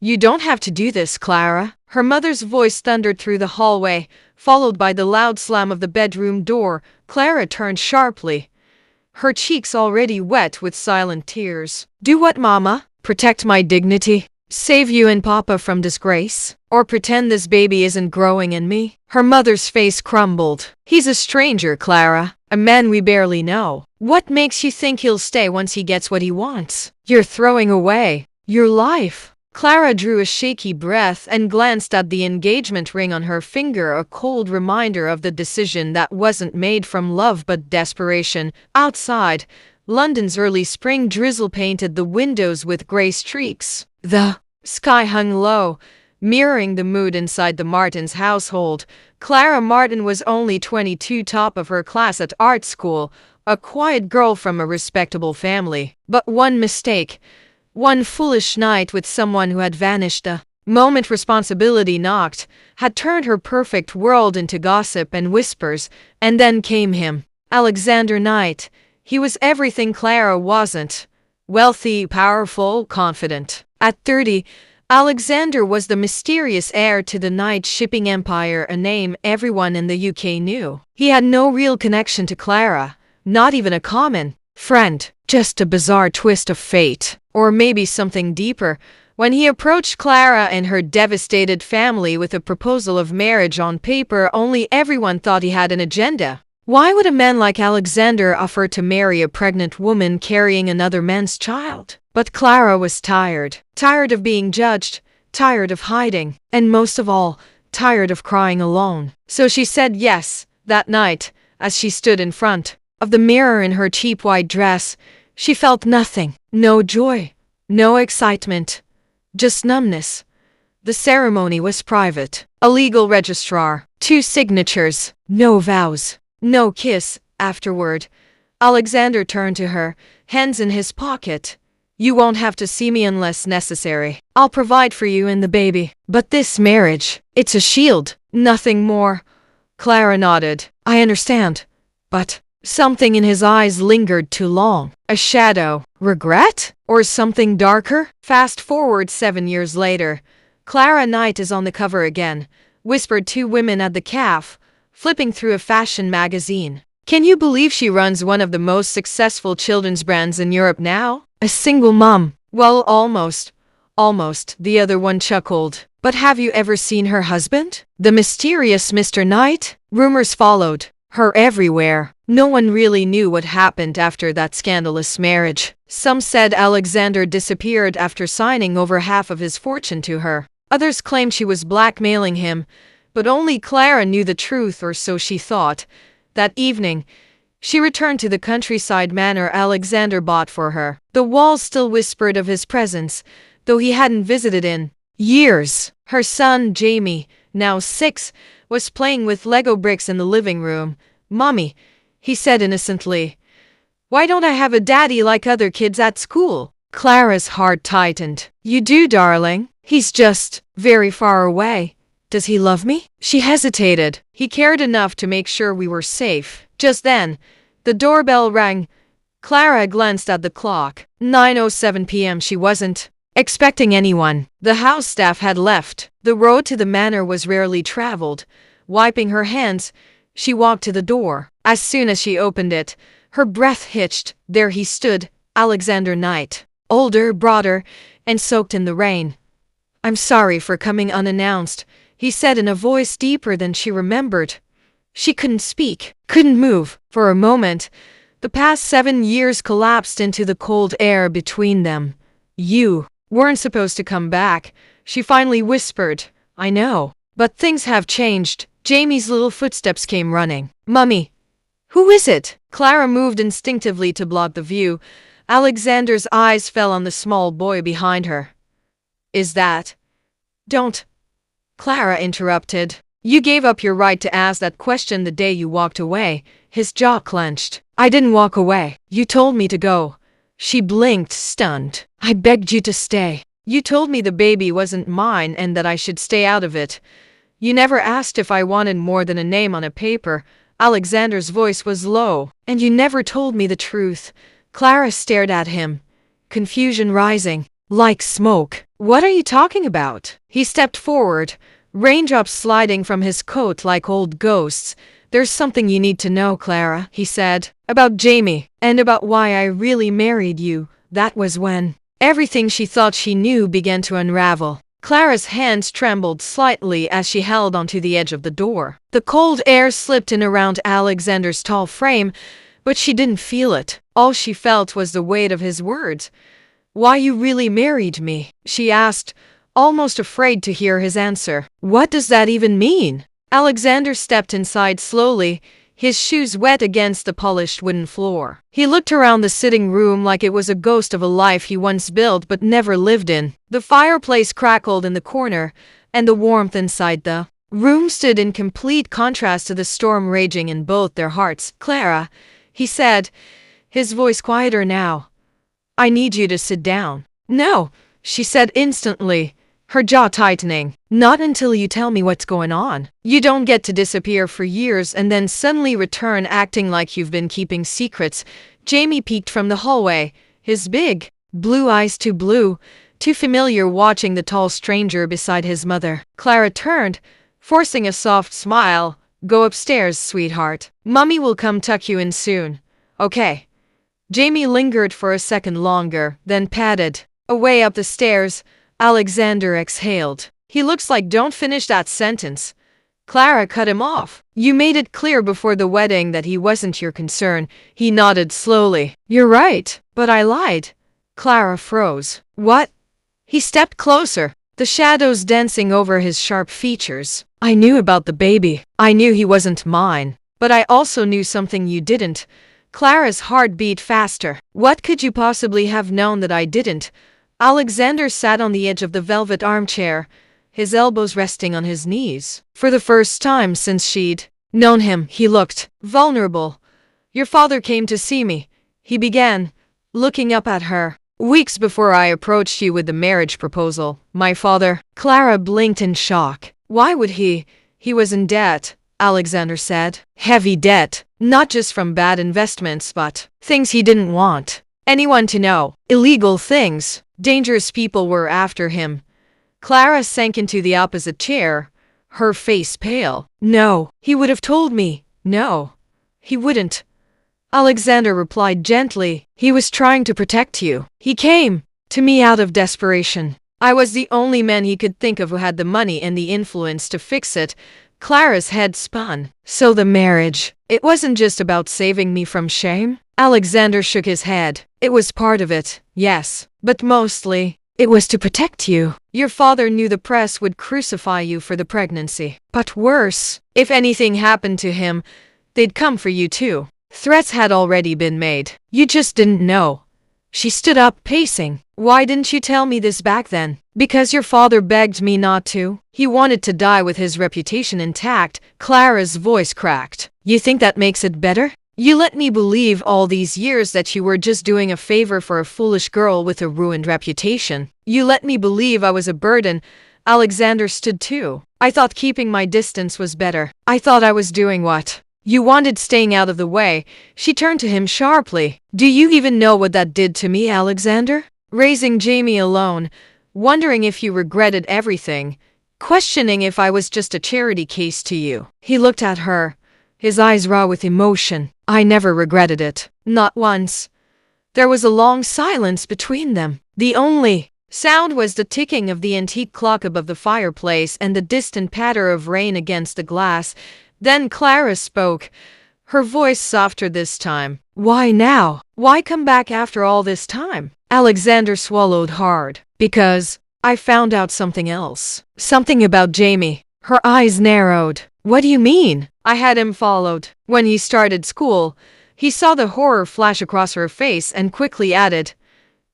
You don't have to do this, Clara. Her mother's voice thundered through the hallway, followed by the loud slam of the bedroom door. Clara turned sharply, her cheeks already wet with silent tears. Do what, Mama? Protect my dignity? Save you and Papa from disgrace? Or pretend this baby isn't growing in me? Her mother's face crumbled. He's a stranger, Clara. A man we barely know. What makes you think he'll stay once he gets what he wants? You're throwing away your life. Clara drew a shaky breath and glanced at the engagement ring on her finger, a cold reminder of the decision that wasn't made from love but desperation. Outside, London's early spring drizzle painted the windows with grey streaks. The sky hung low, mirroring the mood inside the Martins' household. Clara Martin was only 22, top of her class at art school, a quiet girl from a respectable family. But one mistake, one foolish night with someone who had vanished the moment responsibility knocked, had turned her perfect world into gossip and whispers. And then came him, Alexander Knight. He was everything Clara wasn't. Wealthy, powerful, confident. At 30, Alexander was the mysterious heir to the Knight shipping empire, a name everyone in the UK knew. He had no real connection to Clara, not even a common friend, just a bizarre twist of fate. Or maybe something deeper. When he approached Clara and her devastated family with a proposal of marriage on paper, only everyone thought he had an agenda. Why would a man like Alexander offer to marry a pregnant woman carrying another man's child? But Clara was tired. Tired of being judged, tired of hiding, and most of all, tired of crying alone. So she said yes, that night, as she stood in front of the mirror in her cheap white dress. She felt nothing. No joy, no excitement, just numbness. The ceremony was private. A legal registrar, 2 signatures, no vows, no kiss. Afterward, Alexander turned to her, hands in his pocket. You won't have to see me unless necessary. I'll provide for you and the baby. But this marriage, it's a shield, nothing more. Clara nodded. I understand. But something in his eyes lingered too long. A shadow. Regret? Or something darker? Fast forward 7 years later. Clara Knight is on the cover again, whispered 2 women at the cafe, flipping through a fashion magazine. Can you believe she runs one of the most successful children's brands in Europe now? A single mom. Well, almost. Almost, the other one chuckled. But have you ever seen her husband? The mysterious Mr. Knight? Rumors followed her everywhere. No one really knew what happened after that scandalous marriage. Some said Alexander disappeared after signing over half of his fortune to her. Others claimed she was blackmailing him, but only Clara knew the truth, or so she thought. That evening, she returned to the countryside manor Alexander bought for her. The walls still whispered of his presence, though he hadn't visited in years. Her son, Jamie, now 6, was playing with Lego bricks in the living room. Mommy, he said innocently, why don't I have a daddy like other kids at school? Clara's heart tightened. You do, darling. He's just very far away. Does he love me? She hesitated. He cared enough to make sure we were safe. Just then, the doorbell rang. Clara glanced at the clock. 9:07 p.m. She wasn't expecting anyone. The house staff had left. The road to the manor was rarely traveled. Wiping her hands, she walked to the door. As soon as she opened it, her breath hitched. There he stood, Alexander Knight. Older, broader, and soaked in the rain. I'm sorry for coming unannounced, he said in a voice deeper than she remembered. She couldn't speak, couldn't move. For a moment, the past 7 years collapsed into the cold air between them. You weren't supposed to come back, she finally whispered. I know, but things have changed. Jamie's little footsteps came running. Mummy, who is it? Clara moved instinctively to block the view. Alexander's eyes fell on the small boy behind her. Is that? Don't. Clara interrupted. You gave up your right to ask that question the day you walked away. His jaw clenched. I didn't walk away. You told me to go. She blinked, stunned. I begged you to stay. You told me the baby wasn't mine and that I should stay out of it. You never asked if I wanted more than a name on a paper. Alexander's voice was low. And you never told me the truth. Clara stared at him, confusion rising. Like smoke. What are you talking about? He stepped forward, raindrops sliding from his coat like old ghosts. There's something you need to know, Clara, he said. About Jamie, and about why I really married you. That was when everything she thought she knew began to unravel. Clara's hands trembled slightly as she held onto the edge of the door. The cold air slipped in around Alexander's tall frame, but she didn't feel it. All she felt was the weight of his words. Why you really married me? She asked, almost afraid to hear his answer. What does that even mean? Alexander stepped inside slowly, his shoes wet against the polished wooden floor. He looked around the sitting room like it was a ghost of a life he once built but never lived in. The fireplace crackled in the corner, and the warmth inside the room stood in complete contrast to the storm raging in both their hearts. Clara, he said, his voice quieter now. I need you to sit down. No, she said instantly, her jaw tightening. Not until you tell me what's going on. You don't get to disappear for years and then suddenly return acting like you've been keeping secrets. Jamie peeked from the hallway, his big, blue eyes too blue, too familiar, watching the tall stranger beside his mother. Clara turned, forcing a soft smile. Go upstairs, sweetheart. Mummy will come tuck you in soon. Okay. Jamie lingered for a second longer, then padded away up the stairs. Alexander exhaled. He looks like don't finish that sentence. Clara cut him off. You made it clear before the wedding that he wasn't your concern. He nodded slowly. You're right, but I lied. Clara froze. What? He stepped closer, the shadows dancing over his sharp features. I knew about the baby. I knew he wasn't mine. But I also knew something you didn't. Clara's heart beat faster. What could you possibly have known that I didn't? Alexander sat on the edge of the velvet armchair, his elbows resting on his knees. For the first time since she'd known him, he looked vulnerable. Your father came to see me, he began, looking up at her. Weeks before I approached you with the marriage proposal, my father. Clara blinked in shock. Why would he? He was in debt, Alexander said. Heavy debt, not just from bad investments but things he didn't want anyone to know. Illegal things. Dangerous people were after him. Clara sank into the opposite chair, her face pale. No, he would have told me. No, he wouldn't. Alexander replied gently. He was trying to protect you. He came to me out of desperation. I was the only man he could think of who had the money and the influence to fix it. Clara's head spun. So the marriage, it wasn't just about saving me from shame? Alexander shook his head. It was part of it, yes, but mostly, it was to protect you. Your father knew the press would crucify you for the pregnancy. But worse, if anything happened to him, they'd come for you too. Threats had already been made. You just didn't know. She stood up, pacing. Why didn't you tell me this back then? Because your father begged me not to. He wanted to die with his reputation intact. Clara's voice cracked. You think that makes it better? You let me believe all these years that you were just doing a favor for a foolish girl with a ruined reputation. You let me believe I was a burden. Alexander stood too. I thought keeping my distance was better. I thought I was doing what you wanted, staying out of the way. She turned to him sharply. Do you even know what that did to me, Alexander? Raising Jamie alone, wondering if you regretted everything, questioning if I was just a charity case to you. He looked at her, his eyes raw with emotion. I never regretted it. Not once. There was a long silence between them. The only sound was the ticking of the antique clock above the fireplace and the distant patter of rain against the glass. Then Clara spoke, her voice softer this time. Why now? Why come back after all this time? Alexander swallowed hard. Because I found out something else. Something about Jamie. Her eyes narrowed. What do you mean? I had him followed. When he started school, he saw the horror flash across her face and quickly added,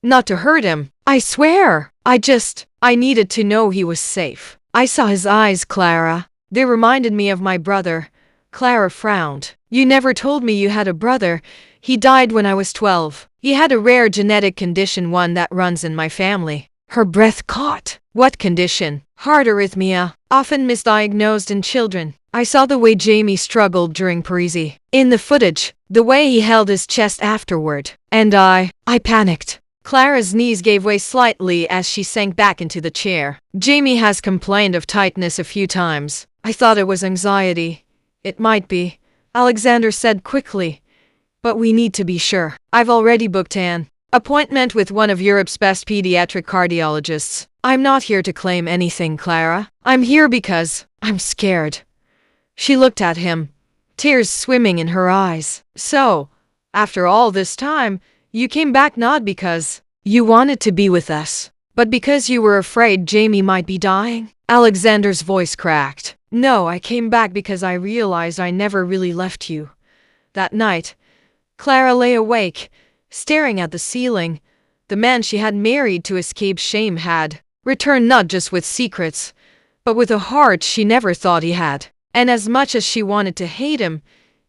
not to hurt him. I swear. I needed to know he was safe. I saw his eyes, Clara. They reminded me of my brother. Clara frowned. You never told me you had a brother. He died when I was 12. He had a rare genetic condition, one that runs in my family. Her breath caught. What condition? Heart arrhythmia, often misdiagnosed in children. I saw the way Jamie struggled during Parisi. In the footage, the way he held his chest afterward. And I panicked. Clara's knees gave way slightly as she sank back into the chair. Jamie has complained of tightness a few times. I thought it was anxiety. It might be, Alexander said quickly. But we need to be sure. I've already booked an appointment with one of Europe's best pediatric cardiologists. I'm not here to claim anything, Clara. I'm here because I'm scared. She looked at him, tears swimming in her eyes. So, after all this time, you came back not because you wanted to be with us, but because you were afraid Jamie might be dying? Alexander's voice cracked. No, I came back because I realized I never really left you. That night, Clara lay awake, staring at the ceiling. The man she had married to escape shame had returned not just with secrets, but with a heart she never thought he had. And as much as she wanted to hate him,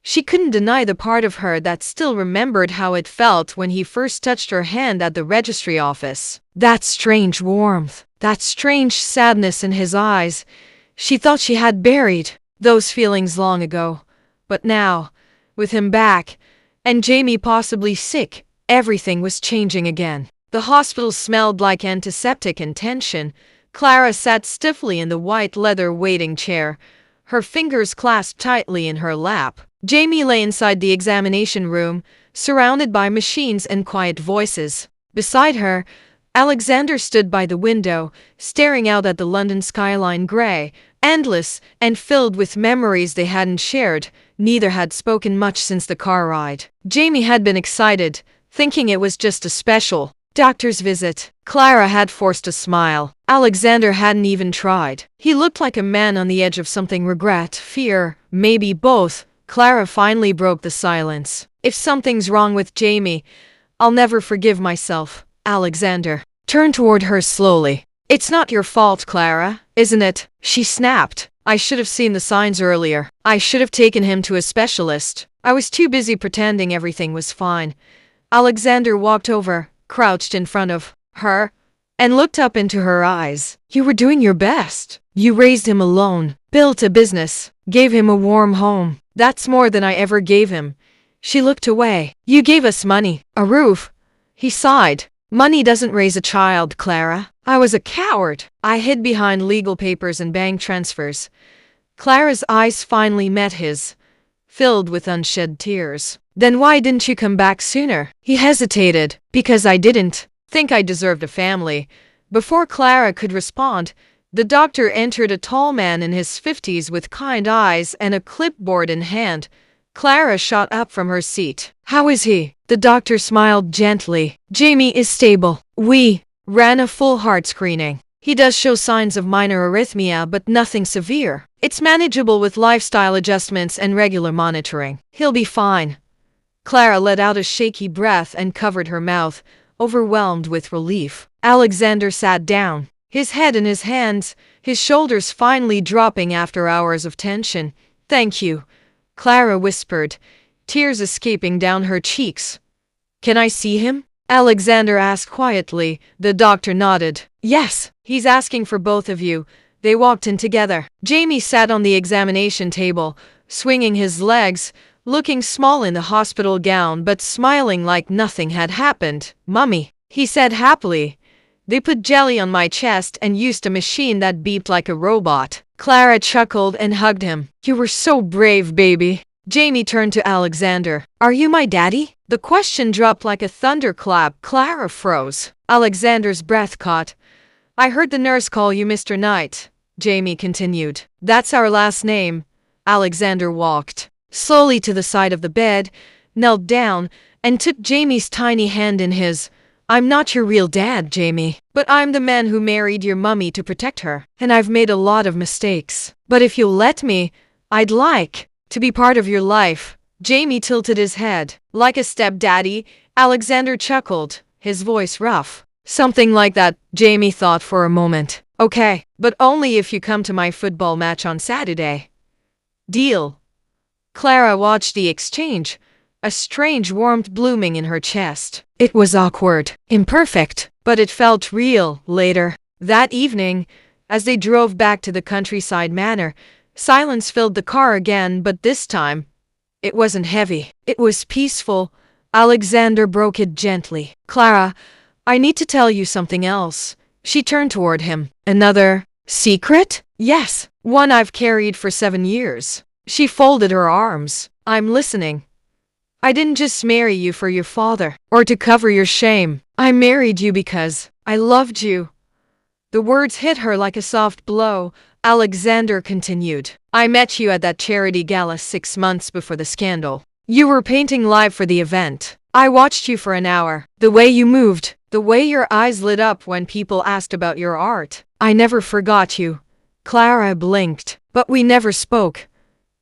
she couldn't deny the part of her that still remembered how it felt when he first touched her hand at the registry office. That strange warmth, that strange sadness in his eyes. She thought she had buried those feelings long ago. But now, with him back, and Jamie possibly sick, everything was changing again. The hospital smelled like antiseptic and tension. Clara sat stiffly in the white leather waiting chair, her fingers clasped tightly in her lap. Jamie lay inside the examination room, surrounded by machines and quiet voices. Beside her, Alexander stood by the window, staring out at the London skyline, grey, endless, and filled with memories they hadn't shared. Neither had spoken much since the car ride. Jamie had been excited, thinking it was just a special doctor's visit. Clara had forced a smile. Alexander hadn't even tried. He looked like a man on the edge of something: regret, fear, maybe both. Clara finally broke the silence. If something's wrong with Jamie, I'll never forgive myself. Alexander turned toward her slowly. It's not your fault, Clara, isn't it? She snapped. I should have seen the signs earlier. I should have taken him to a specialist. I was too busy pretending everything was fine. Alexander walked over, crouched in front of her, and looked up into her eyes. You were doing your best. You raised him alone, built a business, gave him a warm home. That's more than I ever gave him. She looked away. You gave us money, a roof. He sighed. Money doesn't raise a child, Clara. I was a coward. I hid behind legal papers and bank transfers. Clara's eyes finally met his, filled with unshed tears. Then why didn't you come back sooner? He hesitated. Because I didn't think I deserved a family. Before Clara could respond, the doctor entered, a tall man in his 50s with kind eyes and a clipboard in hand. Clara shot up from her seat. How is he? The doctor smiled gently. Jamie is stable. We ran a full heart screening. He does show signs of minor arrhythmia, but nothing severe. It's manageable with lifestyle adjustments and regular monitoring. He'll be fine. Clara let out a shaky breath and covered her mouth, overwhelmed with relief. Alexander sat down, his head in his hands, his shoulders finally dropping after hours of tension. Thank you, Clara whispered, tears escaping down her cheeks. Can I see him? Alexander asked quietly. The doctor nodded. Yes, he's asking for both of you. They walked in together. Jamie sat on the examination table, swinging his legs, looking small in the hospital gown but smiling like nothing had happened. Mummy, he said happily. They put jelly on my chest and used a machine that beeped like a robot. Clara chuckled and hugged him. You were so brave, baby. Jamie turned to Alexander. Are you my daddy? The question dropped like a thunderclap. Clara froze. Alexander's breath caught. I heard the nurse call you Mr. Knight, Jamie continued. That's our last name. Alexander walked slowly to the side of the bed, knelt down, and took Jamie's tiny hand in his. I'm not your real dad, Jamie, but I'm the man who married your mummy to protect her, and I've made a lot of mistakes. But if you'll let me, I'd like to be part of your life. Jamie tilted his head. Like a stepdaddy, Alexander chuckled, his voice rough. Something like that, Jamie thought for a moment. Okay, but only if you come to my football match on Saturday. Deal. Clara watched the exchange, a strange warmth blooming in her chest. It was awkward, imperfect, but it felt real. Later that evening, as they drove back to the countryside manor, silence filled the car again, but this time, it wasn't heavy. It was peaceful. Alexander broke it gently. Clara, I need to tell you something else. She turned toward him. Another secret? Yes, one I've carried for 7 years. She folded her arms. I'm listening. I didn't just marry you for your father, or to cover your shame. I married you because I loved you. The words hit her like a soft blow. Alexander continued. I met you at that charity gala 6 months before the scandal. You were painting live for the event. I watched you for an hour. The way you moved, the way your eyes lit up when people asked about your art. I never forgot you. Clara blinked. But we never spoke.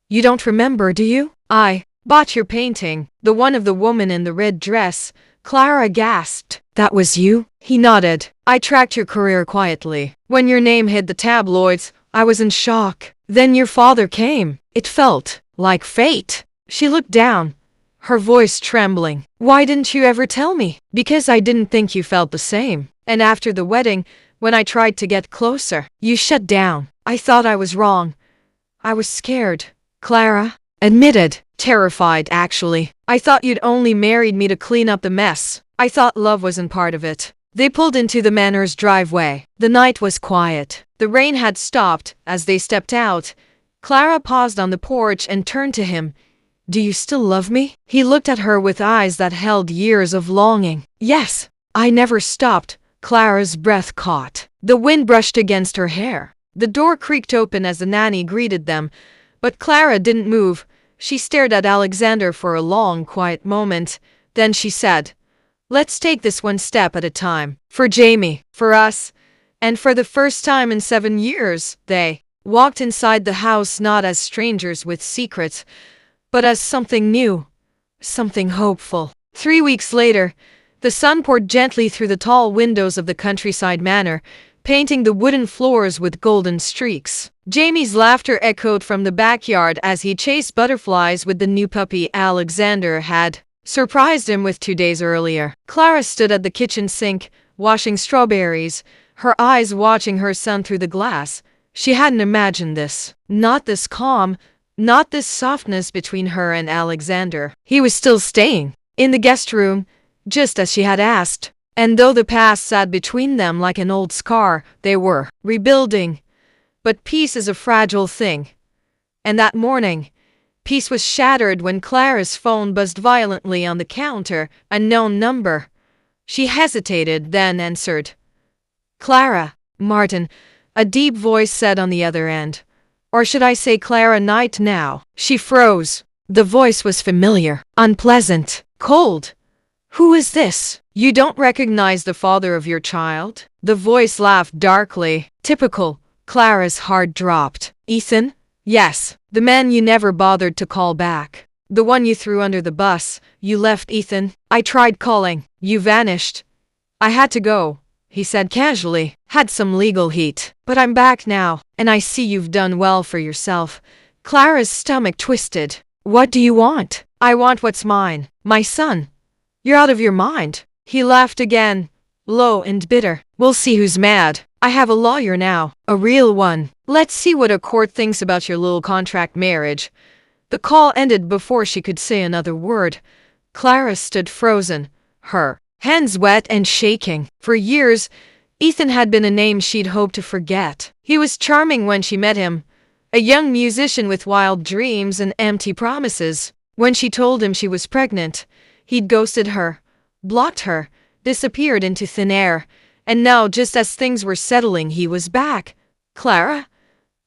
You don't remember, do you? I bought your painting, the one of the woman in the red dress. Clara gasped. That was you? He nodded. I tracked your career quietly. When your name hit the tabloids, I was in shock. Then your father came. It felt like fate. She looked down, her voice trembling. Why didn't you ever tell me? Because I didn't think you felt the same. And after the wedding, when I tried to get closer, you shut down. I thought I was wrong. I was scared. Clara admitted, terrified actually. I thought you'd only married me to clean up the mess. I thought love wasn't part of it. They pulled into the manor's driveway. The night was quiet. The rain had stopped. As they stepped out, Clara paused on the porch and turned to him. Do you still love me? He looked at her with eyes that held years of longing. Yes. I never stopped. Clara's breath caught. The wind brushed against her hair. The door creaked open as the nanny greeted them, but Clara didn't move. She stared at Alexander for a long, quiet moment. Then she said, let's take this one step at a time. For Jamie, for us, and for the first time in 7 years, they walked inside the house not as strangers with secrets, but as something new, something hopeful. 3 weeks later, the sun poured gently through the tall windows of the countryside manor, painting the wooden floors with golden streaks. Jamie's laughter echoed from the backyard as he chased butterflies with the new puppy Alexander had surprised him with 2 days earlier. Clara stood at the kitchen sink, washing strawberries, her eyes watching her son through the glass. She hadn't imagined this. Not this calm, not this softness between her and Alexander. He was still staying in the guest room, just as she had asked. And though the past sat between them like an old scar, they were rebuilding. But peace is a fragile thing. And that morning, peace was shattered when Clara's phone buzzed violently on the counter, a known number. She hesitated, then answered. Clara, Martin, a deep voice said on the other end. Or should I say Clara Knight now? She froze. The voice was familiar, unpleasant, cold. Who is this? You don't recognize the father of your child? The voice laughed darkly. Typical. Clara's heart dropped. Ethan? Yes. The man you never bothered to call back. The one you threw under the bus. You left, Ethan. I tried calling. You vanished. I had to go, he said casually. Had some legal heat. But I'm back now, and I see you've done well for yourself. Clara's stomach twisted. What do you want? I want what's mine. My son. You're out of your mind. He laughed again, low and bitter. We'll see who's mad. I have a lawyer now, a real one. Let's see what a court thinks about your little contract marriage. The call ended before she could say another word. Clara stood frozen, her hands wet and shaking. For years, Ethan had been a name she'd hoped to forget. He was charming when she met him, a young musician with wild dreams and empty promises. When she told him she was pregnant, he'd ghosted her, blocked her, disappeared into thin air, and now just as things were settling he was back. Clara?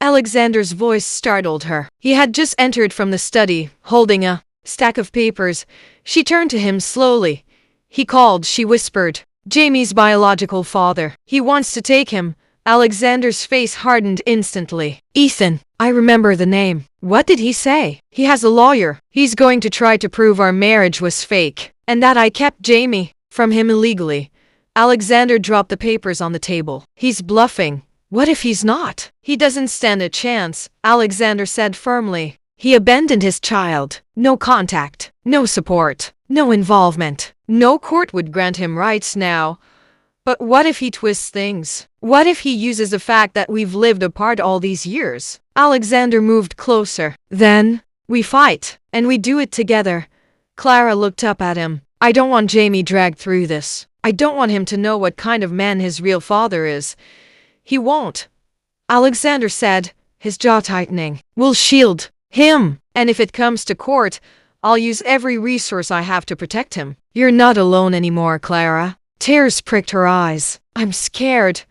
Alexander's voice startled her. He had just entered from the study, holding a stack of papers. She turned to him slowly. He called, she whispered. Jamie's biological father. He wants to take him. Alexander's face hardened instantly. Ethan, I remember the name. What did he say? He has a lawyer. He's going to try to prove our marriage was fake, and that I kept Jamie from him illegally. Alexander dropped the papers on the table. He's bluffing. What if he's not? He doesn't stand a chance, Alexander said firmly. He abandoned his child. No contact, no support, no involvement. No court would grant him rights now. But what if he twists things? What if he uses the fact that we've lived apart all these years? Alexander moved closer. Then, we fight, and we do it together. Clara looked up at him. I don't want Jamie dragged through this. I don't want him to know what kind of man his real father is. He won't, Alexander said, his jaw tightening. We'll shield him, and if it comes to court, I'll use every resource I have to protect him. You're not alone anymore, Clara. Tears pricked her eyes. I'm scared.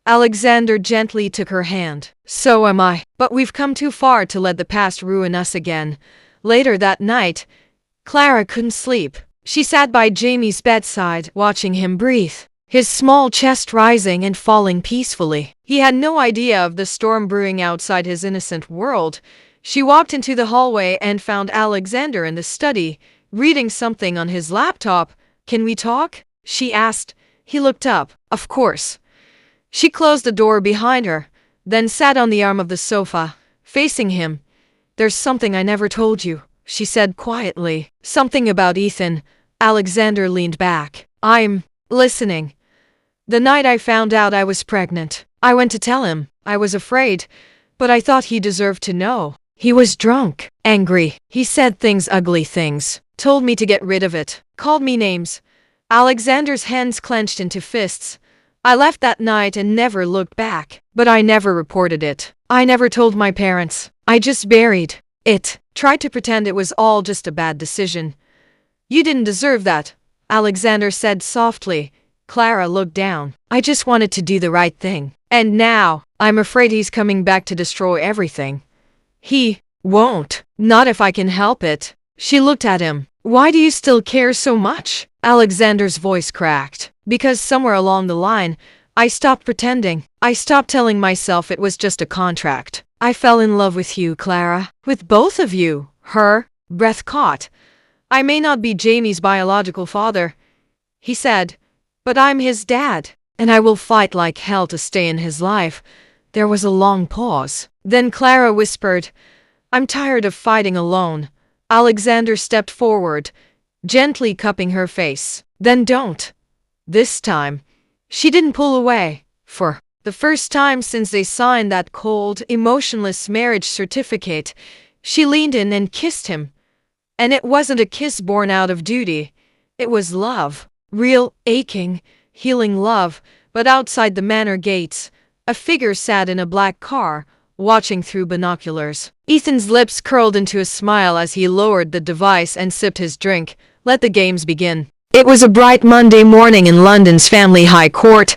Alexander gently took her hand. So am I. But we've come too far to let the past ruin us again. Later that night, Clara couldn't sleep. She sat by Jamie's bedside, watching him breathe, his small chest rising and falling peacefully. He had no idea of the storm brewing outside his innocent world. She walked into the hallway and found Alexander in the study, reading something on his laptop. Can we talk? She asked. He looked up. Of course. She closed the door behind her, then sat on the arm of the sofa, facing him. There's something I never told you, she said quietly. Something about Ethan. Alexander leaned back. I'm listening. The night I found out I was pregnant, I went to tell him. I was afraid, but I thought he deserved to know. He was drunk, angry. He said ugly things, told me to get rid of it, called me names. Alexander's hands clenched into fists. I left that night and never looked back, but I never reported it. I never told my parents. I just buried it, tried to pretend it was all just a bad decision. You didn't deserve that, Alexander said softly. Clara looked down. I just wanted to do the right thing. And now, I'm afraid he's coming back to destroy everything. He won't. Not if I can help it. She looked at him. Why do you still care so much? Alexander's voice cracked. Because somewhere along the line, I stopped pretending. I stopped telling myself it was just a contract. I fell in love with you, Clara. With both of you. Her breath caught. I may not be Jamie's biological father, he said, but I'm his dad, and I will fight like hell to stay in his life. There was a long pause. Then Clara whispered, I'm tired of fighting alone. Alexander stepped forward, gently cupping her face. Then don't. This time. She didn't pull away. For the first time since they signed that cold, emotionless marriage certificate, she leaned in and kissed him. And it wasn't a kiss born out of duty. It was love. Real, aching, healing love. But outside the manor gates, a figure sat in a black car, watching through binoculars. Ethan's lips curled into a smile as he lowered the device and sipped his drink. Let the games begin. It was a bright Monday morning in London's family high court,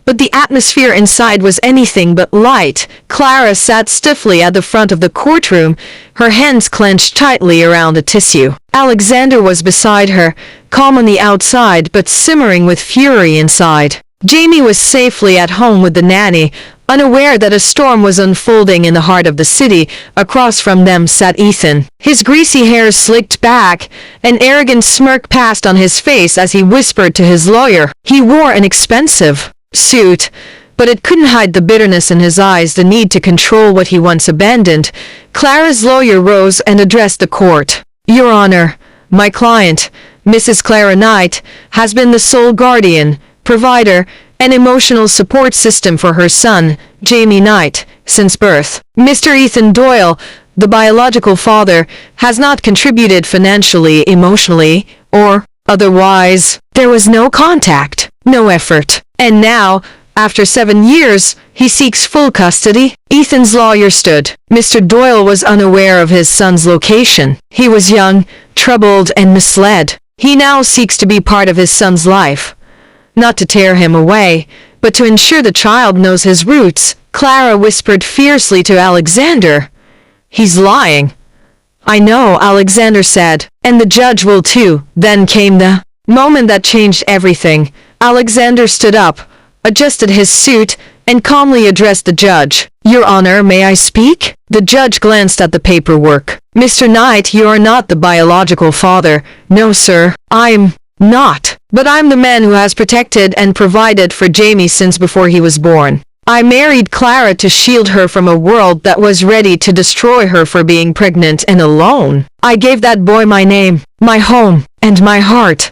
but the atmosphere inside was anything but light. Clara sat stiffly at the front of the courtroom, her hands clenched tightly around the tissue. Alexander was beside her, calm on the outside but simmering with fury inside. Jamie was safely at home with the nanny, unaware that a storm was unfolding in the heart of the city. Across from them sat Ethan, his greasy hair slicked back, an arrogant smirk passed on his face as he whispered to his lawyer. He wore an expensive suit, but it couldn't hide the bitterness in his eyes, the need to control what he once abandoned. Clara's lawyer rose and addressed the court. Your Honor, my client, Mrs. Clara Knight, has been the sole guardian, provider, and emotional support system for her son, Jamie Knight, since birth. Mr. Ethan Doyle, the biological father, has not contributed financially, emotionally, or otherwise. There was no contact, no effort. And now, after 7 years, he seeks full custody. Ethan's lawyer stood. Mr. Doyle was unaware of his son's location. He was young, troubled, and misled. He now seeks to be part of his son's life. Not to tear him away, but to ensure the child knows his roots. Clara whispered fiercely to Alexander. He's lying. I know, Alexander said, and the judge will too. Then came the moment that changed everything. Alexander stood up, adjusted his suit, and calmly addressed the judge. Your Honor, may I speak? The judge glanced at the paperwork. Mr. Knight, you are not the biological father. No, sir, I'm not. But I'm the man who has protected and provided for Jamie since before he was born. I married Clara to shield her from a world that was ready to destroy her for being pregnant and alone. I gave that boy my name, my home, and my heart.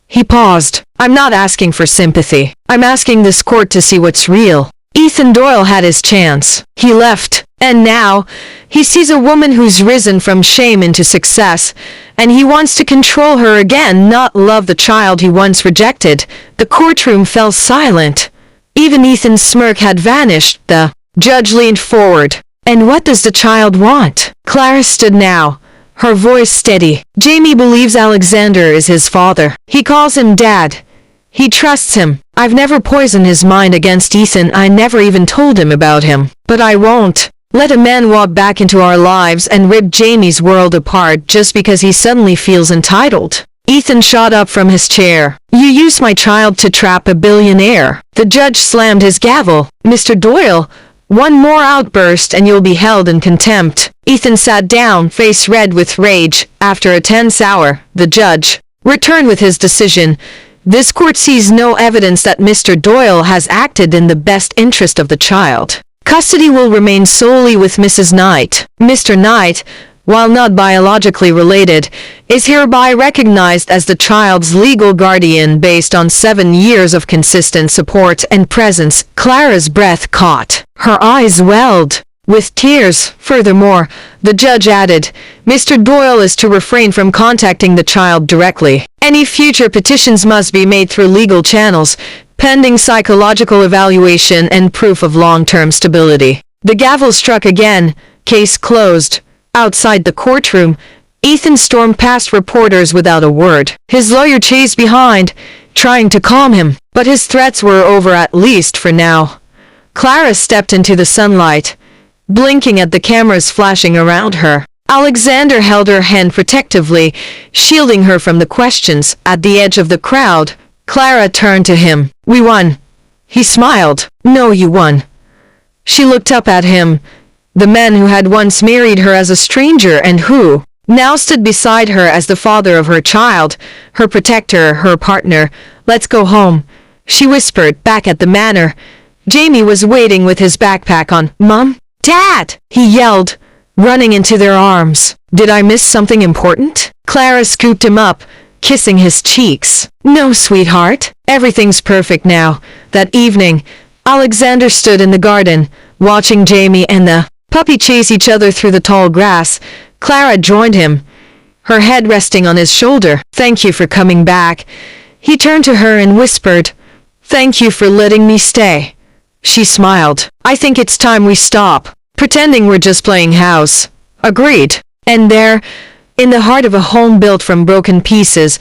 He paused. I'm not asking for sympathy. I'm asking this court to see what's real. Ethan Doyle had his chance. He left. And now, he sees a woman who's risen from shame into success, and he wants to control her again, not love the child he once rejected. The courtroom fell silent. Even Ethan's smirk had vanished. The judge leaned forward. And what does the child want? Clara stood now, her voice steady. Jamie believes Alexander is his father. He calls him Dad. He trusts him. I've never poisoned his mind against Ethan. I never even told him about him. But I won't let a man walk back into our lives and rip Jamie's world apart just because he suddenly feels entitled. Ethan shot up from his chair. You used my child to trap a billionaire. The judge slammed his gavel. Mr. Doyle, one more outburst and you'll be held in contempt. Ethan sat down, face red with rage. After a tense hour, the judge returned with his decision. This court sees no evidence that Mr. Doyle has acted in the best interest of the child. Custody will remain solely with Mrs. Knight. Mr. Knight, while not biologically related, is hereby recognized as the child's legal guardian based on 7 years of consistent support and presence. Clara's breath caught. Her eyes welled with tears. Furthermore, the judge added, Mr. Doyle is to refrain from contacting the child directly. Any future petitions must be made through legal channels, pending psychological evaluation and proof of long-term stability. The gavel struck again. Case closed. Outside the courtroom, Ethan stormed past reporters without a word. His lawyer chased behind, trying to calm him, but his threats were over, at least for now. Clara stepped into the sunlight, blinking at the cameras flashing around her. Alexander held her hand protectively, shielding her from the questions. At the edge of the crowd, Clara turned to him. We won. He smiled. No, you won. She looked up at him. The man who had once married her as a stranger and who now stood beside her as the father of her child, her protector, her partner. Let's go home, she whispered back at the manor. Jamie was waiting with his backpack on. Mom? Dad! He yelled, running into their arms. Did I miss something important? Clara scooped him up, kissing his cheeks. No, sweetheart. Everything's perfect now. That evening, Alexander stood in the garden, watching Jamie and the puppy chase each other through the tall grass. Clara joined him, her head resting on his shoulder. Thank you for coming back. He turned to her and whispered, Thank you for letting me stay. She smiled. I think it's time we stop pretending we're just playing house. Agreed. And there, in the heart of a home built from broken pieces,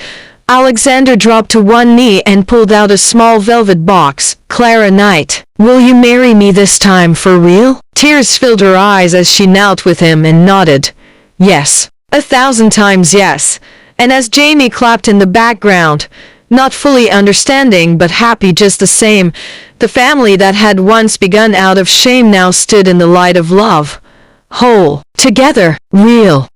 Alexander dropped to one knee and pulled out a small velvet box. Clara Knight, will you marry me this time for real? Tears filled her eyes as she knelt with him and nodded. Yes. 1,000 times yes. And as Jamie clapped in the background, not fully understanding but happy just the same, the family that had once begun out of shame now stood in the light of love. Whole. Together. Real.